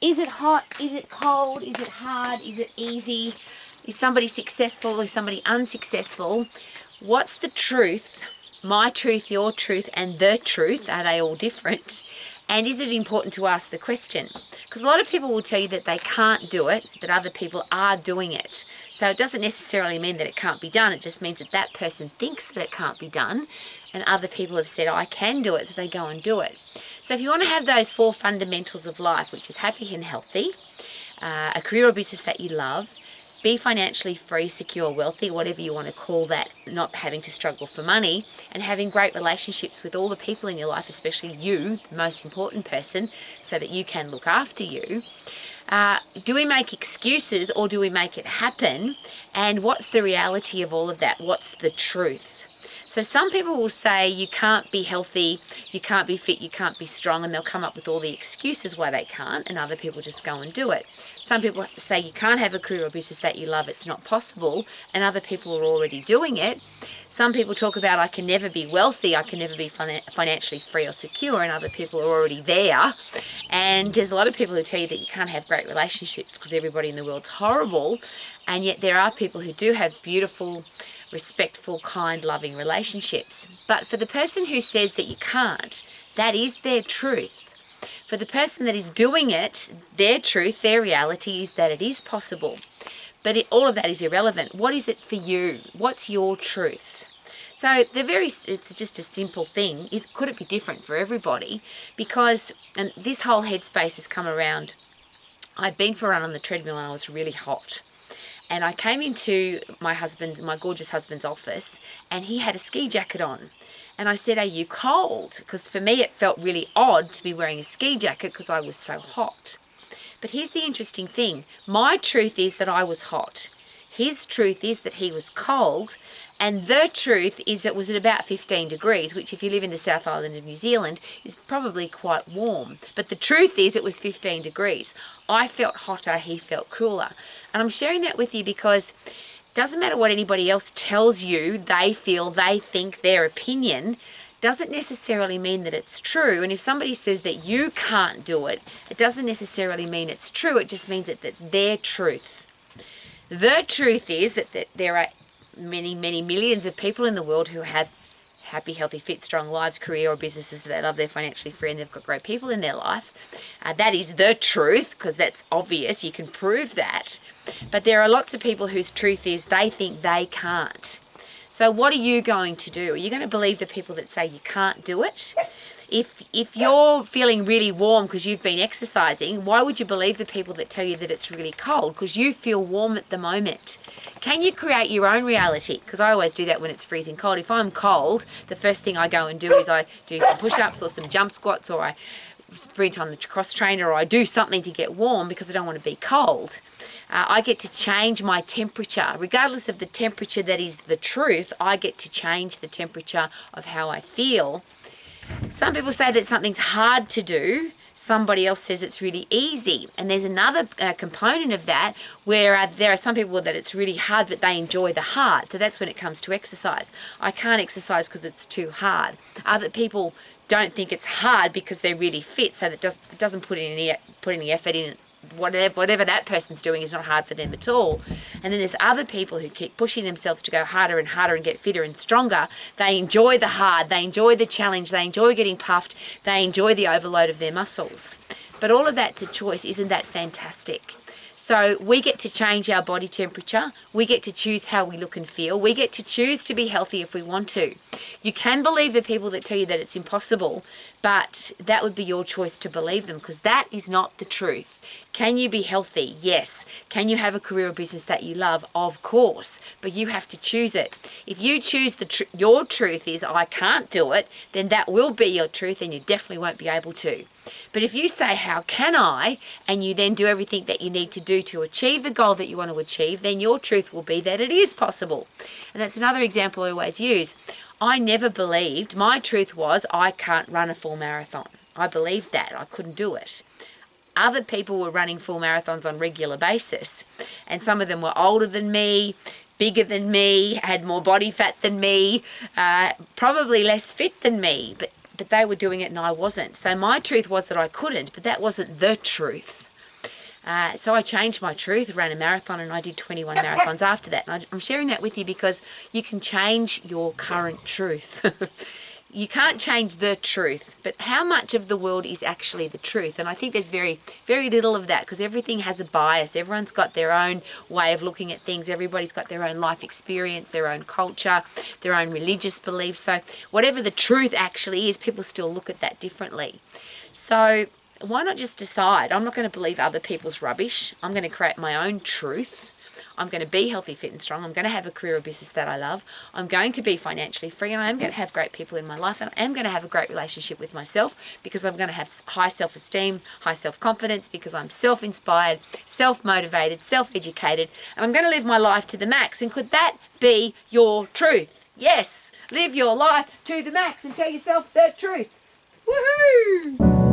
Is it hot? Is it cold? Is it hard? Is it easy? Is somebody successful? Is somebody unsuccessful? What's the truth? My truth, your truth, and the truth, are they all different? And is it important to ask the question? Because a lot of people will tell you that they can't do it, but other people are doing it. So it doesn't necessarily mean that it can't be done. It just means that that person thinks that it can't be done, and other people have said, I can do it, so they go and do it. So if you want to have those 4 fundamentals of life, which is happy and healthy, a career or business that you love, be financially free, secure, wealthy, whatever you want to call that, not having to struggle for money, and having great relationships with all the people in your life, especially you, the most important person, so that you can look after you. Do we make excuses or do we make it happen? And what's the reality of all of that? What's the truth? So some people will say you can't be healthy, you can't be fit, you can't be strong, and they'll come up with all the excuses why they can't, and other people just go and do it. Some people say you can't have a career or business that you love, it's not possible, and other people are already doing it. Some people talk about I can never be wealthy, I can never be financially free or secure, and other people are already there. And there's a lot of people who tell you that you can't have great relationships because everybody in the world's horrible, and yet there are people who do have beautiful, respectful, kind, loving relationships. But for the person who says that you can't, that is their truth. For the person that is doing it, their truth, their reality is that it is possible. But all of that is irrelevant. What is it for you? What's your truth? So it's just a simple thing. Could it be different for everybody? Because, and this whole headspace has come around, I'd been for a run on the treadmill and I was really hot. And I came into my gorgeous husband's office, and he had a ski jacket on. And I said, are you cold? Because for me it felt really odd to be wearing a ski jacket because I was so hot. But here's the interesting thing. My truth is that I was hot. His truth is that he was cold. And the truth is it was at about 15 degrees, which if you live in the South Island of New Zealand is probably quite warm. But the truth is it was 15 degrees. I felt hotter, he felt cooler. And I'm sharing that with you because it doesn't matter what anybody else tells you, they feel, they think, their opinion, doesn't necessarily mean that it's true. And if somebody says that you can't do it, it doesn't necessarily mean it's true. It just means that that's their truth. The truth is that there are many, many millions of people in the world who have happy, healthy, fit, strong lives, career or businesses that they love, they're financially free and they've got great people in their life. That is the truth because that's obvious. You can prove that. But there are lots of people whose truth is they think they can't. So what are you going to do? Are you going to believe the people that say you can't do it? If you're feeling really warm because you've been exercising, why would you believe the people that tell you that it's really cold? Because you feel warm at the moment. Can you create your own reality? Because I always do that when it's freezing cold. If I'm cold, the first thing I go and do is I do some push-ups or some jump squats, or I sprint on the cross trainer, or I do something to get warm because I don't want to be cold. I get to change my temperature. Regardless of the temperature that is the truth, I get to change the temperature of how I feel. Some people say that something's hard to do. Somebody else says it's really easy. And there's another component of that where there are some people that it's really hard, but they enjoy the hard. So that's when it comes to exercise. I can't exercise because it's too hard. Other people don't think it's hard because they're really fit, so that doesn't put any effort in. Whatever that person's doing is not hard for them at all. And then there's other people who keep pushing themselves to go harder and harder and get fitter and stronger. They enjoy the hard, they enjoy the challenge, they enjoy getting puffed, they enjoy the overload of their muscles. But all of that's a choice. Isn't that fantastic? So we get to change our body temperature. We get to choose how we look and feel. We get to choose to be healthy if we want to. You can believe the people that tell you that it's impossible, but that would be your choice to believe them because that is not the truth. Can you be healthy? Yes. Can you have a career or business that you love? Of course. But you have to choose it. If you choose your truth is I can't do it, then that will be your truth and you definitely won't be able to. But if you say, how can I? And you then do everything that you need to do to achieve the goal that you want to achieve, then your truth will be that it is possible. And that's another example I always use. I never believed, my truth was I can't run a full marathon. I believed that. I couldn't do it. Other people were running full marathons on a regular basis. And some of them were older than me, bigger than me, had more body fat than me, probably less fit than me. But they were doing it and I wasn't. So my truth was that I couldn't, but that wasn't the truth. So I changed my truth, ran a marathon, and I did 21 marathons after that. And I'm sharing that with you because you can change your current truth. You can't change the truth, but how much of the world is actually the truth? And I think there's very, very little of that, because everything has a bias. Everyone's got their own way of looking at things. Everybody's got their own life experience, their own culture, their own religious beliefs. So whatever the truth actually is, people still look at that differently. So why not just decide, I'm not going to believe other people's rubbish. I'm going to create my own truth. I'm going to be healthy, fit and strong. I'm going to have a career or business that I love. I'm going to be financially free, and I am going to have great people in my life, and I am going to have a great relationship with myself, because I'm going to have high self-esteem, high self-confidence, because I'm self-inspired, self-motivated, self-educated, and I'm going to live my life to the max. And could that be your truth? Yes, live your life to the max and tell yourself the truth. Woohoo!